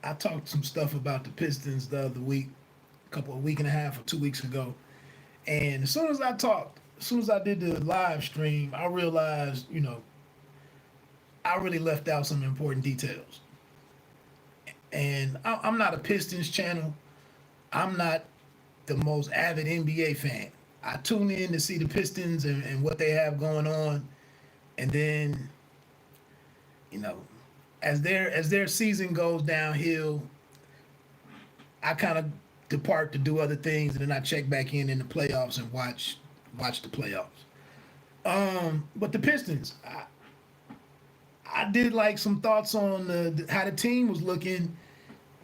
I talked some stuff about the Pistons the other week, a week and a half or 2 weeks ago. And as soon as I did the live stream, I realized, I really left out some important details. And I'm not a Pistons channel. I'm not the most avid NBA fan. I tune in to see the Pistons and what they have going on, and then, you know, as their season goes downhill, I kind of depart to do other things, and then I check back in the playoffs and watch the playoffs. But the Pistons, I did like some thoughts on how the team was looking,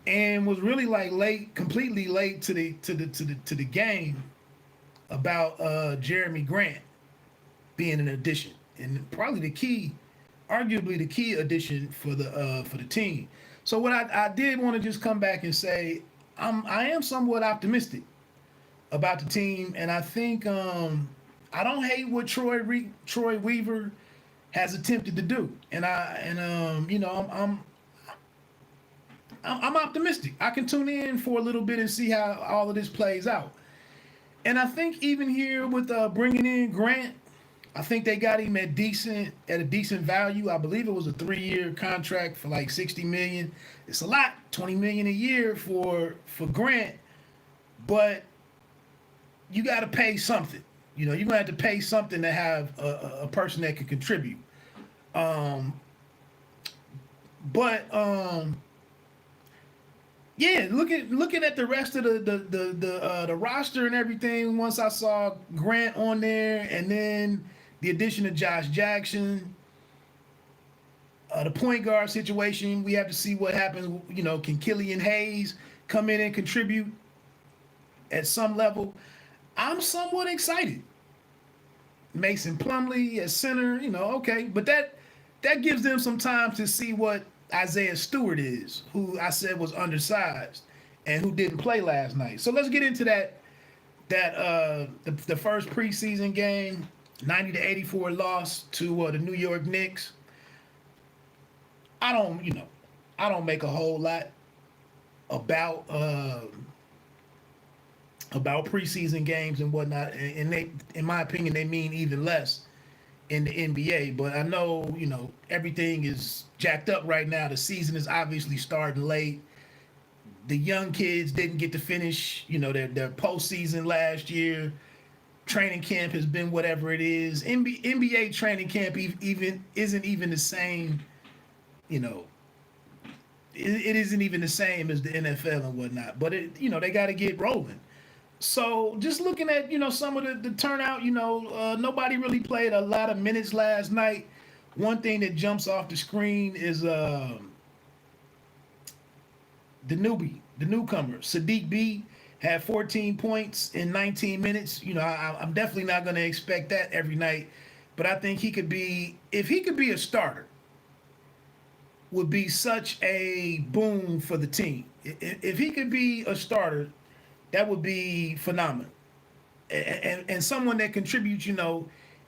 and was really like late, completely late to the game about Jeremy Grant being an addition, and probably arguably the key addition for the team. So what I did want to just come back and say, I am somewhat optimistic about the team, and I think I don't hate what Troy Weaver has attempted to do, and I'm optimistic. I can tune in for a little bit and see how all of this plays out. And I think even here with bringing in Grant, I think they got him at a decent value. I believe it was a 3-year contract for like 60 million. It's a lot, 20 million a year for Grant, but you got to pay something. You're gonna have to pay something to have a person that can contribute. But yeah, looking at the rest of the roster and everything. Once I saw Grant on there, and then the addition of Josh Jackson, the point guard situation, we have to see what happens. Can Killian Hayes come in and contribute at some level? I'm somewhat excited. Mason Plumlee at center, okay, but that gives them some time to see what Isaiah Stewart is, who I said was undersized and who didn't play last night. So let's get into the first preseason game, 90-84 loss to the New York Knicks. I don't make a whole lot about preseason games and whatnot, and they, in my opinion, they mean even less in the NBA. But I know, everything is jacked up right now. The season is obviously starting late. The young kids didn't get to finish, their postseason last year. Training camp has been whatever it is. NBA training camp even isn't even the same, it isn't even the same as the NFL and whatnot. But they got to get rolling. So just looking at some of the turnout, nobody really played a lot of minutes last night. One thing that jumps off the screen is the newcomer Sadiq B had 14 points in 19 minutes. I'm definitely not going to expect that every night, but I think if he could be a starter, would be such a boom for the team. If he could be a starter, that would be phenomenal. And someone that contributes,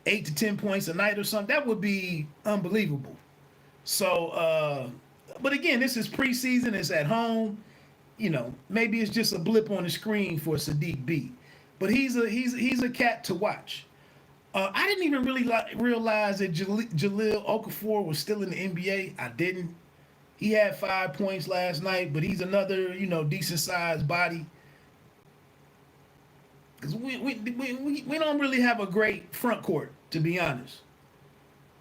8 to 10 points a night or something, that would be unbelievable. So, but again, this is preseason. It's at home. Maybe it's just a blip on the screen for Sadiq B. But he's a cat to watch. I didn't even really realize that Jahlil Okafor was still in the NBA. I didn't. He had 5 points last night, but he's another, decent sized body. Because we don't really have a great front court, to be honest.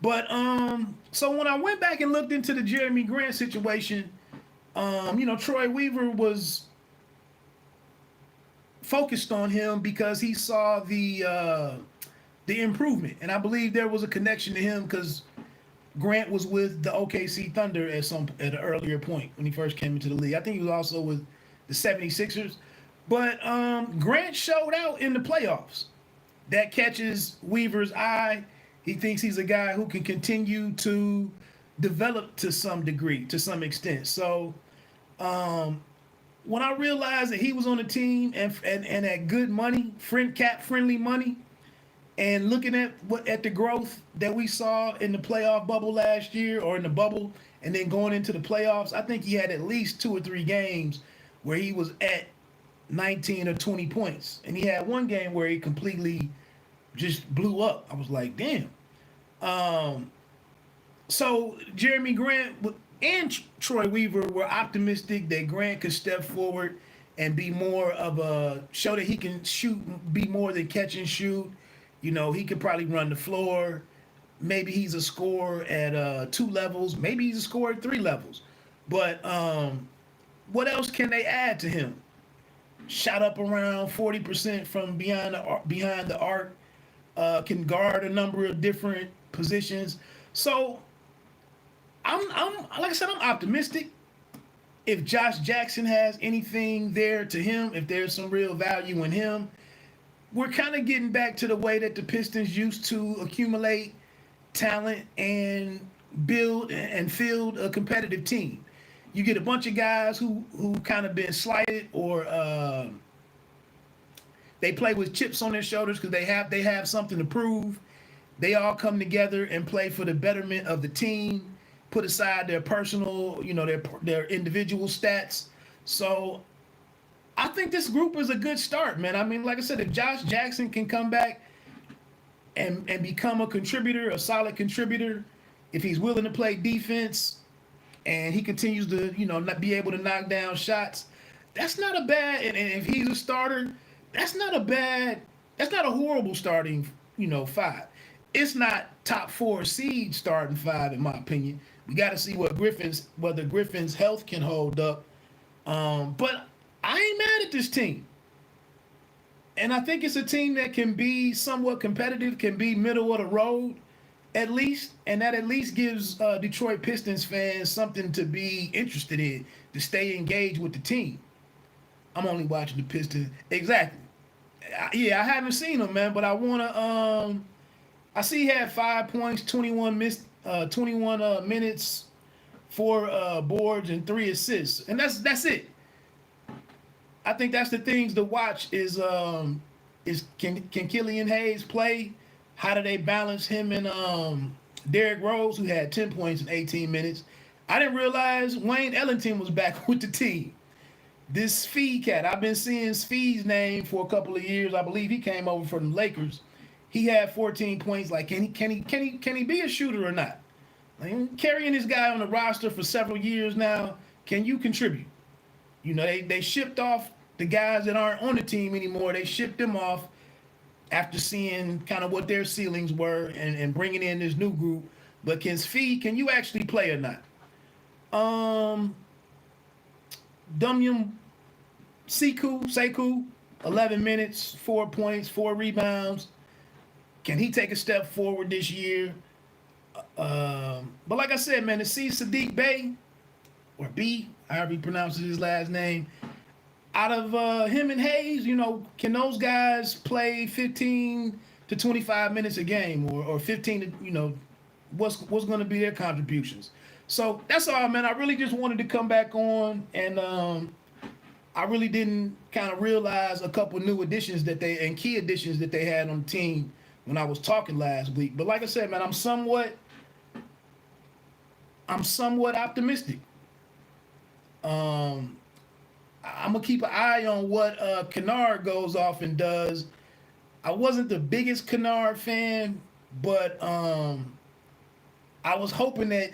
But so when I went back and looked into the Jeremy Grant situation, Troy Weaver was focused on him because he saw the improvement, and I believe there was a connection to him because Grant was with the OKC Thunder at an earlier point when he first came into the league. I think he was also with the 76ers. But Grant showed out in the playoffs. That catches Weaver's eye. He thinks he's a guy who can continue to develop to some degree, to some extent. So when I realized that he was on the team and at good money, cap-friendly money, and looking at the growth that we saw in the playoff bubble last year, or in the bubble And then going into the playoffs, I think he had at least 2 or 3 games where he was at 19 or 20 points. And he had one game where he completely just blew up. I was like, damn. So Jeremy Grant and Troy Weaver were optimistic that Grant could step forward and be more of a show that he can shoot, be more than catch and shoot. You know, he could probably run the floor. Maybe he's a scorer at 2 levels. Maybe he's a scorer at 3 levels. But what else can they add to him? Shot up around 40% from behind the arc. Can guard a number of different positions. So I'm like I said, I'm optimistic. If Josh Jackson has anything there to him, if there's some real value in him, we're kind of getting back to the way that the Pistons used to accumulate talent and build and field a competitive team. You get a bunch of guys who kind of been slighted or they play with chips on their shoulders because they have something to prove. They all come together and play for the betterment of the team, put aside their personal, you know, their individual stats. So I think this group is a good start, man. I mean, like I said, if Josh Jackson can come back and become a contributor, a solid contributor, if he's willing to play defense and he continues to, you know, not be able to knock down shots, that's not a bad, and if he's a starter, that's not a horrible starting, you know, 5. It's not top 4 seed starting 5, in my opinion. We got to see whether Griffin's health can hold up. But I ain't mad at this team. And I think it's a team that can be somewhat competitive, can be middle of the road at least. And that at least gives Detroit Pistons fans something to be interested in, to stay engaged with the team. I'm only watching the Pistons. Exactly. I haven't seen him, man, but I want to. I see he had 5 points, 21 minutes, 4 boards, and 3 assists, and that's it. I think that's the things to watch is can Killian Hayes play? How do they balance him and Derrick Rose, who had 10 points in 18 minutes? I didn't realize Wayne Ellington was back with the team. This Sfee cat, I've been seeing Sfee's name for a couple of years. I believe he came over from the Lakers. He had 14 points. Like, can he be a shooter or not? Like, carrying this guy on the roster for several years now, can you contribute? You know, they shipped off the guys that aren't on the team anymore. They shipped them off after seeing kind of what their ceilings were and bringing in this new group. But can you actually play or not? Dumyum Sekou, 11 minutes, 4 points, 4 rebounds. Can he take a step forward this year? But like I said, man, to see Sadiq Bey, or B, however he pronounces his last name, out of him and Hayes, you know, can those guys play 15 to 25 minutes a game or 15 to, you know, what's going to be their contributions? So that's all, man. I really just wanted to come back on, and I really didn't kind of realize a couple new additions and key additions that they had on the team when I was talking last week. But like I said, man, I'm somewhat optimistic. I'm gonna keep an eye on what Kennard goes off and does. I wasn't the biggest Kennard fan, but I was hoping that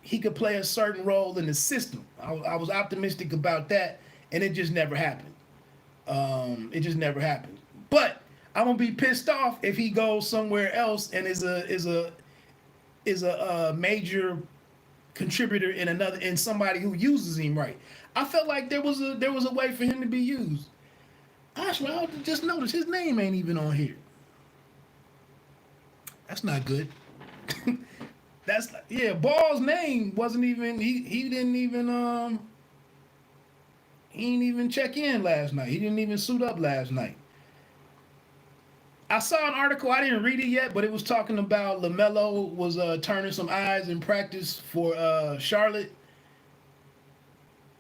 he could play a certain role in the system. I was optimistic about that, and it just never happened. It just never happened. But I'm gonna be pissed off if he goes somewhere else and is a major contributor in somebody who uses him right. I felt like there was a way for him to be used. Actually, I just noticed his name ain't even on here. That's not good. Ball's name wasn't even. He didn't even check in last night. He didn't even suit up last night. I saw an article, I didn't read it yet, but it was talking about LaMelo was turning some eyes in practice for Charlotte.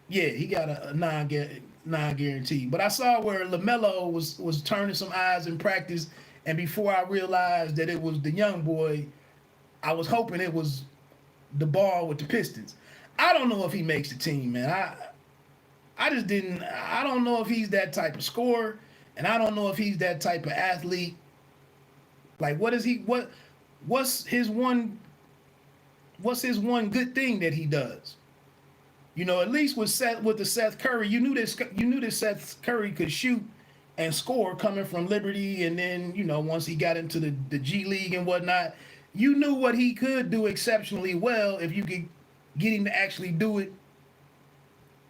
Yeah, he got a non-guarantee. But I saw where LaMelo was turning some eyes in practice, and before I realized that it was the young boy, I was hoping it was the ball with the Pistons. I don't know if he makes the team, man. I just didn't. I don't know if he's that type of scorer, and I don't know if he's that type of athlete. Like, what is he? What's his one? What's his one good thing that he does? You know, at least with the Seth Curry, you knew that Seth Curry could shoot and score coming from Liberty, and then once he got into the G League and whatnot, you knew what he could do exceptionally well if you could get him to actually do it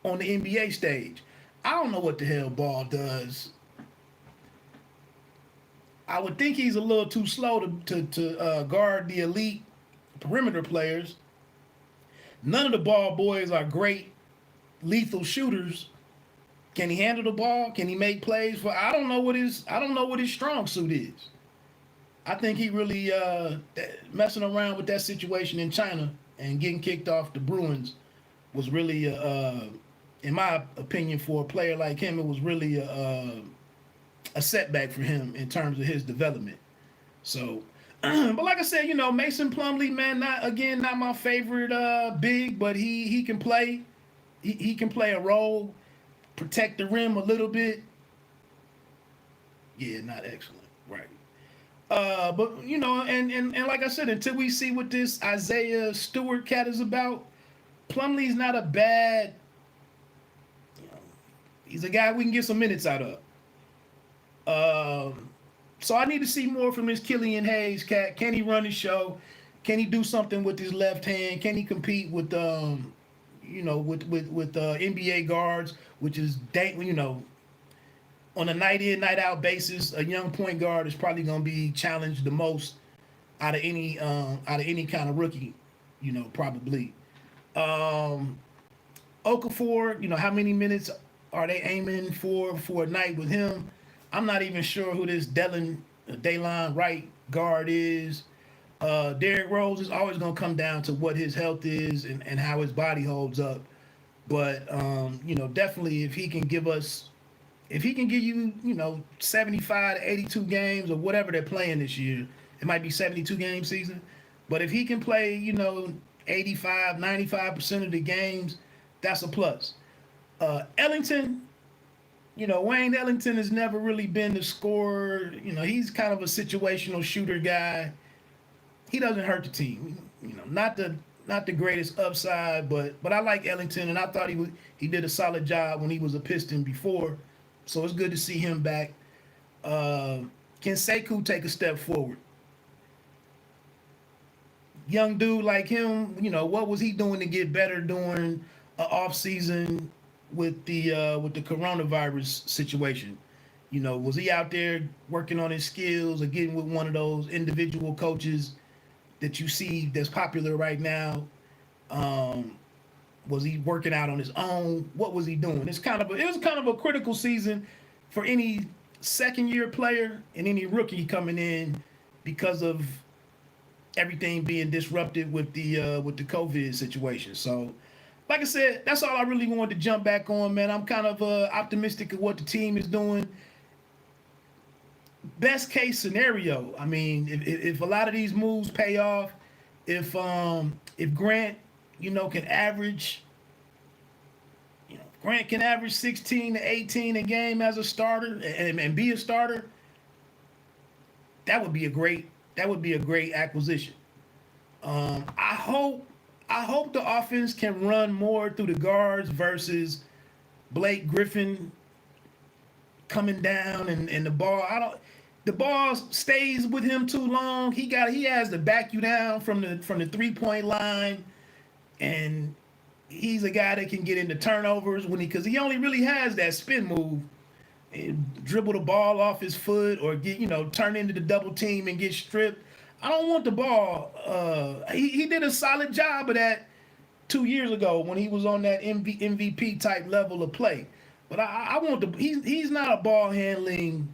on the NBA stage. I don't know what the hell Ball does. I would think he's a little too slow to guard the elite perimeter players. None of the Ball boys are great lethal shooters. Can he handle the ball? Can he make plays? I don't know what his strong suit is. I think he really messing around with that situation in China and getting kicked off the Bruins was really, in my opinion, for a player like him, it was really a setback for him in terms of his development. So, but like I said, Mason Plumlee, man, not my favorite big, but he can play. He can play a role, protect the rim a little bit. Yeah, not excellent, right? But and like I said, until we see what this Isaiah Stewart cat is about, Plumlee's not a bad. He's a guy we can get some minutes out of. So I need to see more from this Killian Hayes cat. Can he run his show? Can he do something with his left hand? Can he compete with with NBA guards, which is on a night in, night out basis, a young point guard is probably going to be challenged the most out of any kind of rookie, probably. Okafor, how many minutes are they aiming for a night with him? I'm not even sure who this Day'Lon Wright guard is. Derrick Rose is always going to come down to what his health is and how his body holds up. But, definitely if he can give you, 75 to 82 games or whatever they're playing this year, it might be 72 game season. But if he can play, 85, 95% of the games, that's a plus. Ellington, Wayne Ellington has never really been the scorer. He's kind of a situational shooter guy. He doesn't hurt the team. Not the greatest upside, but I like Ellington, and I thought he did a solid job when he was a Piston before. So it's good to see him back. Can Sekou take a step forward? Young dude like him, what was he doing to get better during an off season with the coronavirus situation? Was he out there working on his skills or getting with one of those individual coaches that you see that's popular right now? Was he working out on his own? What was he doing? It was kind of a critical season for any second-year player and any rookie coming in because of everything being disrupted with the COVID situation. So, like I said, that's all I really wanted to jump back on, man. I'm kind of optimistic of what the team is doing. Best case scenario, I mean, if a lot of these moves pay off, if Grant, can average, Grant can average 16 to 18 a game as a starter and be a starter, that would be a great acquisition. I hope the offense can run more through the guards versus Blake Griffin coming down and the ball. The ball stays with him too long. He has to back you down from the 3-point line, and he's a guy that can get into turnovers because he only really has that spin move, and dribble the ball off his foot or get turn into the double team and get stripped. I don't want the ball. He did a solid job of that 2 years ago when he was on that MVP type level of play. But I want he's not a ball handling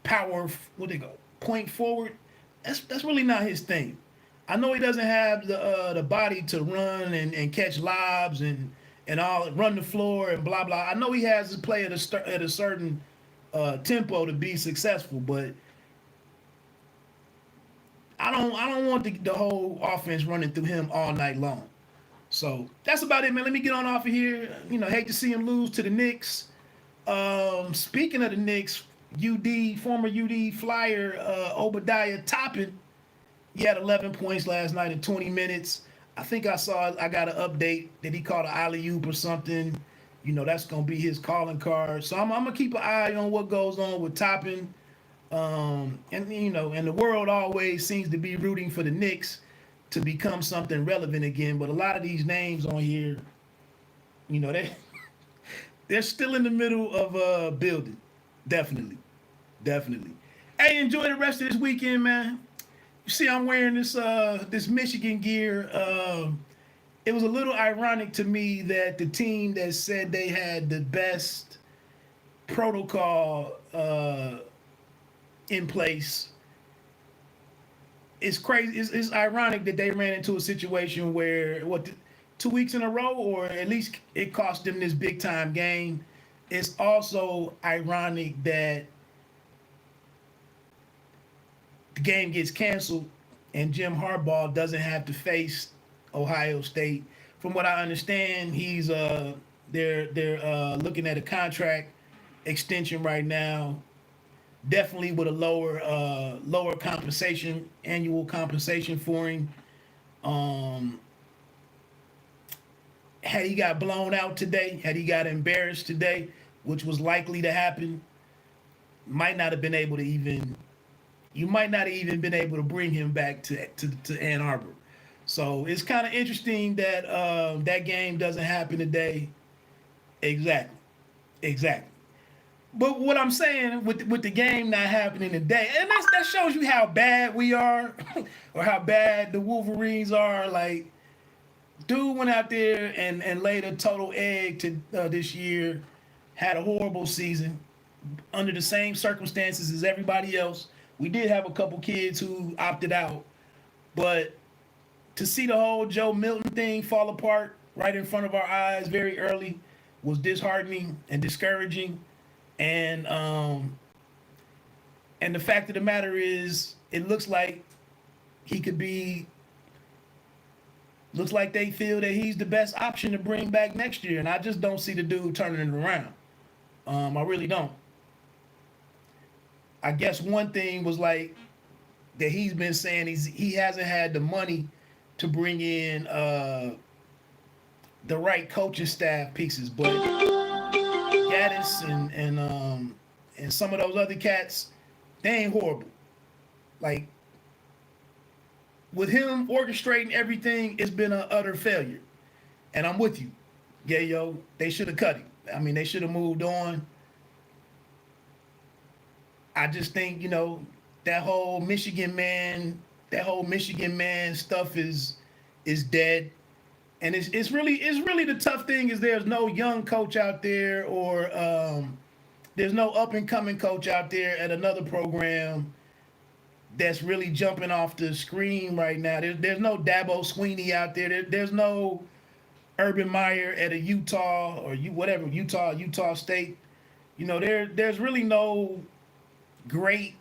power, point forward. That's really not his thing. I know he doesn't have the body to run and catch lobs and all, run the floor and blah blah. I know he has to play at a certain tempo to be successful, but I don't want the whole offense running through him all night long. So that's about it, man. Let me get on off of here. Hate to see him lose to the Knicks. Speaking of the Knicks, former UD Flyer Obadiah Toppin, he had 11 points last night in 20 minutes. I think I got an update that he caught an alley-oop or something. That's going to be his calling card. So I'm going to keep an eye on what goes on with Toppin. And the world always seems to be rooting for the Knicks to become something relevant again. But a lot of these names on here, they're still in the middle of building. Definitely. Hey, enjoy the rest of this weekend, man. You see, I'm wearing this Michigan gear. It was a little ironic to me that the team that said they had the best protocol in place. It's crazy. It's ironic that they ran into a situation where 2 weeks in a row, or at least it cost them this big time game. It's also ironic that the game gets canceled and Jim Harbaugh doesn't have to face Ohio State. From what I understand, they're looking at a contract extension right now, definitely with a lower compensation, annual compensation for him. Had he got blown out today, had he got embarrassed today, which was likely to happen, you might not have even been able to bring him back to Ann Arbor. So it's kind of interesting that that game doesn't happen today. Exactly. But what I'm saying with the game not happening today, and that shows you how bad we are, or how bad the Wolverines are. Like, dude went out there and laid a total egg to this year, had a horrible season, under the same circumstances as everybody else. We did have a couple kids who opted out, but to see the whole Joe Milton thing fall apart right in front of our eyes very early was disheartening and discouraging. And the fact of the matter is, it looks like looks like they feel that he's the best option to bring back next year. And I just don't see the dude turning it around. I really don't. I guess one thing was like that he's been saying he hasn't had the money to bring in the right coaching staff pieces, but Gaddis and some of those other cats, they ain't horrible. Like, with him orchestrating everything, it's been an utter failure. And I'm with you. Yeah, they should have cut him. I mean, they should have moved on. I just think, that whole Michigan man stuff is dead. And it's really the tough thing is there's no young coach out there, or there's no up and coming coach out there at another program that's really jumping off the screen right now. There's no Dabo Sweeney out there. There's no Urban Meyer at a Utah or Utah State. There's really no great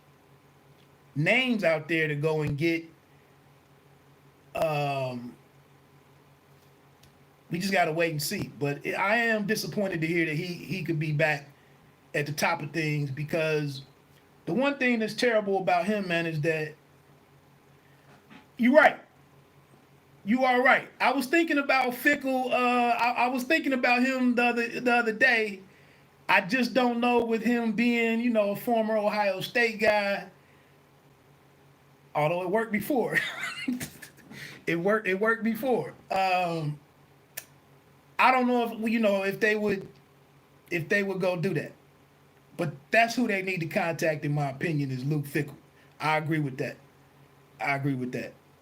names out there to go and get. We just got to wait and see. But I am disappointed to hear that he could be back at the top of things, because the one thing that's terrible about him, man, is that you're right. You are right. I was thinking about Fickle. I was thinking about him the other day. I just don't know, with him being, a former Ohio State guy, although it worked before. It worked before. I don't know if they would go do that. But that's who they need to contact, in my opinion, is Luke Fickell. I agree with that.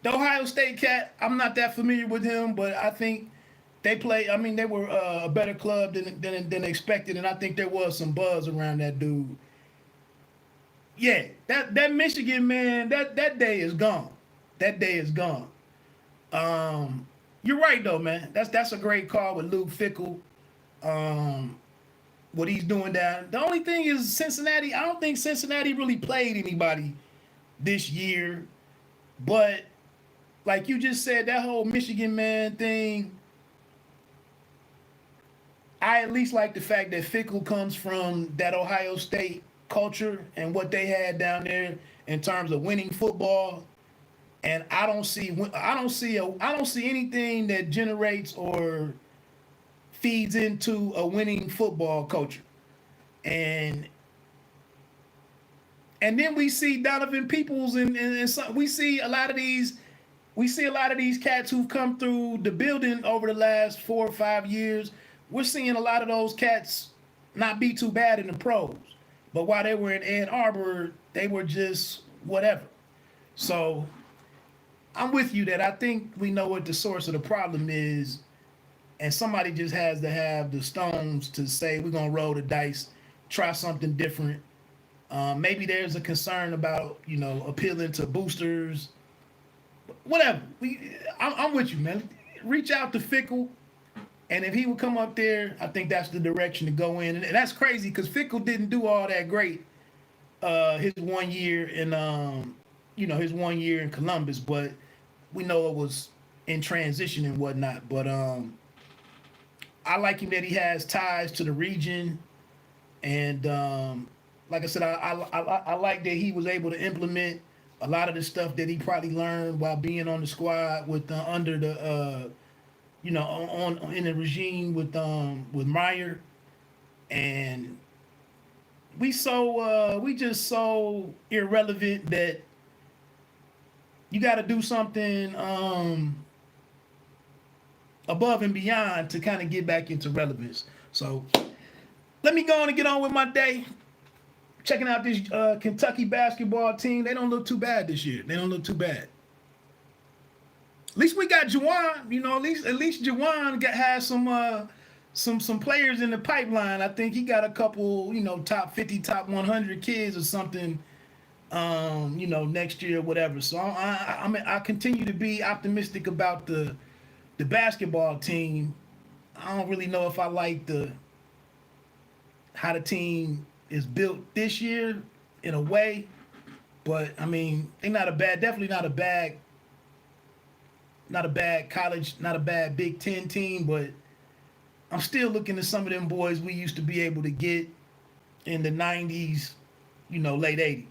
The Ohio State cat, I'm not that familiar with him, but I think they were a better club than expected, and I think there was some buzz around that dude. Yeah, that Michigan man, that day is gone. That day is gone. You're right though, man. That's a great call with Luke Fickell. What he's doing down. The only thing is Cincinnati. I don't think Cincinnati really played anybody this year. But like you just said, that whole Michigan man thing, I at least like the fact that Fickle comes from that Ohio State culture and what they had down there in terms of winning football. And I don't see anything that generates or feeds into a winning football culture. And then we see Donovan Peoples and some, we see a lot of these cats who've come through the building over the last 4 or 5 years. We're seeing a lot of those cats not be too bad in the pros. But while they were in Ann Arbor, they were just whatever. So I'm with you that I think we know what the source of the problem is, and somebody just has to have the stones to say we're gonna roll the dice, try something different. Maybe there's a concern about appealing to boosters, whatever. I'm with you, man. Reach out to Fickle, and if he would come up there, I think that's the direction to go in. And that's crazy because Fickle didn't do all that great his 1 year in his 1 year in Columbus, but we know it was in transition and whatnot. But I like him that he has ties to the region, and like I said, I like that he was able to implement a lot of the stuff that he probably learned while being on the squad with under the on in the regime with Meyer. And we just so irrelevant that you got to do something above and beyond to kind of get back into relevance. So let me go on and get on with my day. Checking out this Kentucky basketball team. They don't look too bad this year. They don't look too bad. At least we got Juwan. At least Juwan has some players in the pipeline. I think he got a couple, top 50, top 100 kids or something. Next year or whatever. So I continue to be optimistic about the basketball team. I don't really know if I like how the team is built this year in a way, but I mean, they're definitely not a bad college, not a bad Big Ten team, but I'm still looking at some of them boys we used to be able to get in the 90s, late 80s.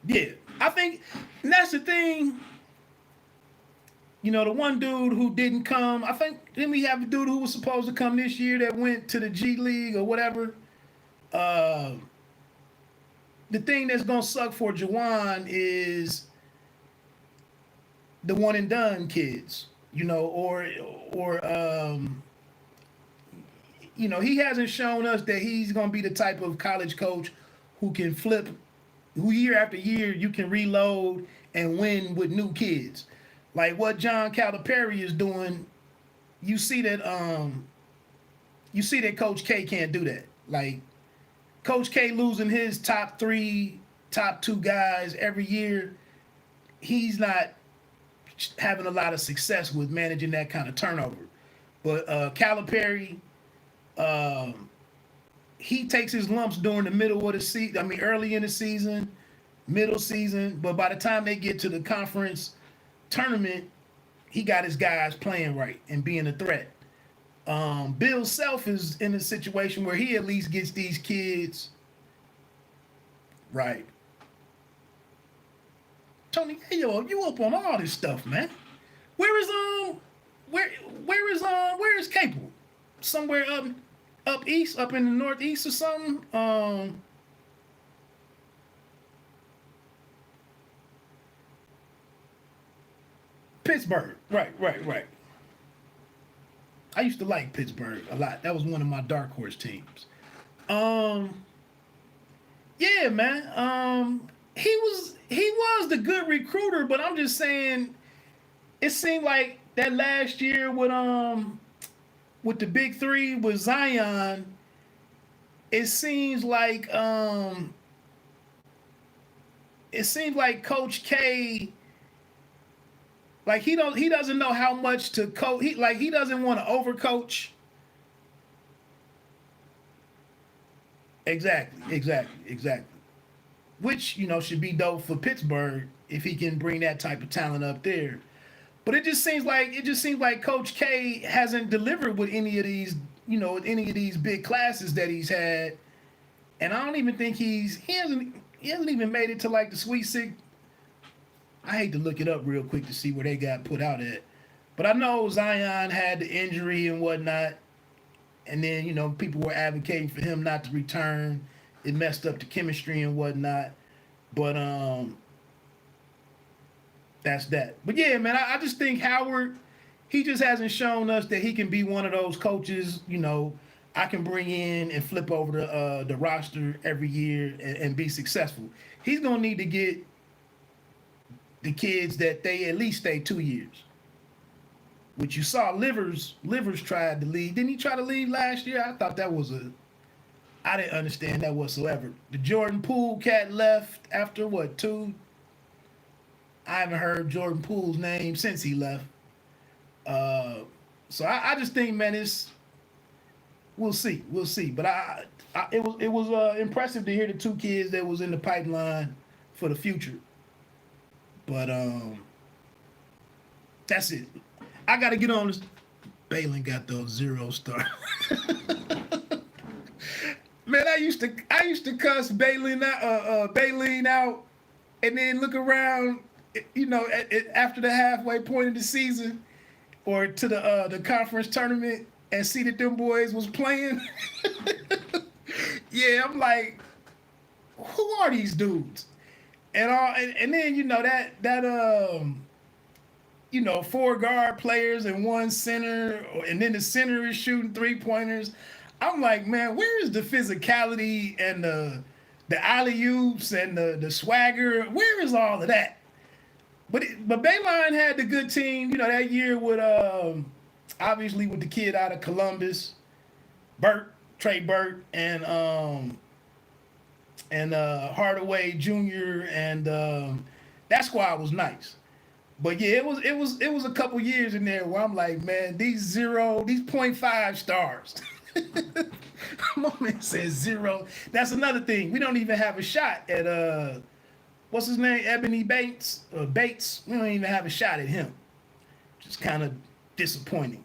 Yeah, I think, and that's the thing. The one dude who didn't come, I think, then we have a dude who was supposed to come this year that went to the G League or whatever. The thing that's gonna suck for Juwan is the one and done kids, or he hasn't shown us that he's gonna be the type of college coach who can flip, who year after year you can reload and win with new kids, like what John Calipari is doing. You see that Coach K can't do that. Like, Coach K losing his top 3, top 2 guys every year, he's not having a lot of success with managing that kind of turnover. But Calipari, he takes his lumps during the middle of the season. I mean, early in the season, middle season. But by the time they get to the conference tournament, he got his guys playing right and being a threat. Bill Self is in a situation where he at least gets these kids right. Tony, hey, yo, you up on all this stuff, man. Where is Capel? Somewhere up east, up in the northeast or something. Pittsburgh. Right. I used to like Pittsburgh a lot. That was one of my dark horse teams. Yeah, man. He was the good recruiter, but I'm just saying, it seemed like that last year with the big 3 with Zion, it seems like Coach K, like he doesn't know how much to coach. He doesn't want to overcoach. Exactly. which should be dope for Pittsburgh if he can bring that type of talent up there. But it just seems like Coach K hasn't delivered with any of these big classes that he's had, and I don't even think he hasn't even made it to like the Sweet Six. I hate to look it up real quick to see where they got put out at, but I know Zion had the injury and whatnot, and then people were advocating for him not to return. It messed up the chemistry and whatnot, but that's that. But yeah, man, I just think Howard, he just hasn't shown us that he can be one of those coaches, I can bring in and flip over the roster every year and be successful. He's gonna need to get the kids that they at least stay 2 years. Which you saw Livers tried to leave. Didn't he try to leave last year? I thought that was I didn't understand that whatsoever. The Jordan Poole cat left after what, 2? I haven't heard Jordan Poole's name since he left. So I just think, man, we'll see. But it was impressive to hear the 2 kids that was in the pipeline for the future. But that's it. I got to get on this. Balin got those 0 stars. Man, I used to cuss Balin out, and then look around, after the halfway point of the season, or to the conference tournament, and see that them boys was playing. Yeah, I'm like, who are these dudes? And then 4 guard players and 1 center, and then the center is shooting 3-pointers. I'm like, man, where is the physicality and the alley-oops and the swagger? Where is all of that? But Bayline had the good team, that year with obviously with the kid out of Columbus, Trey Burt, and Hardaway Jr. and that squad was nice. But yeah, it was a couple years in there where I'm like, man, these 0.5 stars. My man says 0. That's another thing. We don't even have a shot at what's his name? Ebony Bates. Bates. We don't even have a shot at him. Just kind of disappointing.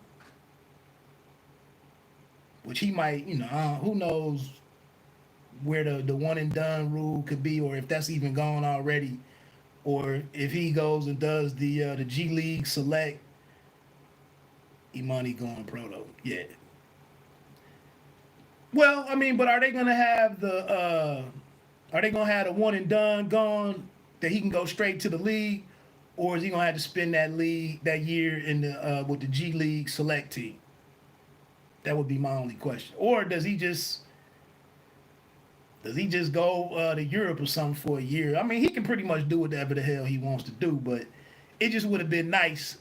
Which he might, who knows where the one and done rule could be, or if that's even gone already. Or if he goes and does the G League select, Imani going pro though. Yeah. Well, I mean, but are they gonna have the one and done gone that he can go straight to the league, or is he gonna have to spend that year in the with the G League select team? That would be my only question. Or does he just go to Europe or something for a year? I mean, he can pretty much do whatever the hell he wants to do, but it just would have been nice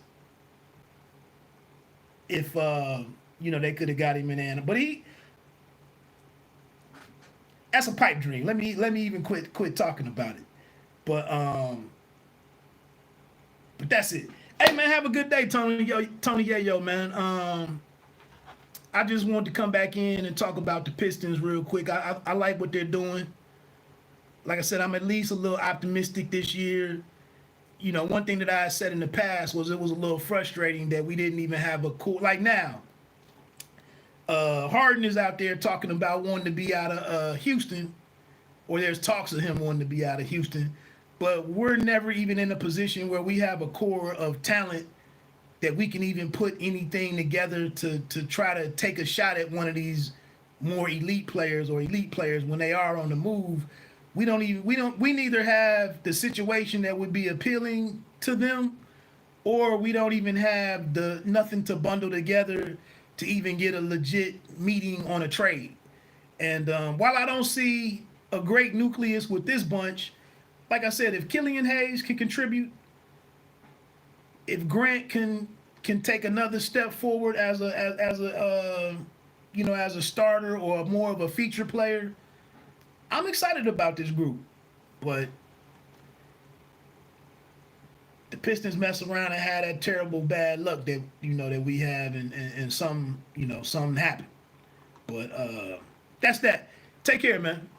if they could have got him in there. But that's a pipe dream. Let me even quit talking about it. But that's it. Hey man, have a good day, Tony Yayo, man. I just wanted to come back in and talk about the Pistons real quick. I like what they're doing. Like I said, I'm at least a little optimistic this year. One thing that I said in the past was it was a little frustrating that we didn't even have a cool, like now. Harden is out there talking about wanting to be out of Houston, or there's talks of him wanting to be out of Houston, but we're never even in a position where we have a core of talent that we can even put anything together to try to take a shot at one of these more elite players or elite players when they are on the move. We neither have the situation that would be appealing to them, or we don't even have nothing to bundle together to even get a legit meeting on a trade. And while I don't see a great nucleus with this bunch, like I said, if Killian Hayes can contribute, if Grant can take another step forward as a starter or more of a feature player, I'm excited about this group. But the Pistons mess around and had that terrible bad luck that we have, and something happened. But that's that. Take care, man.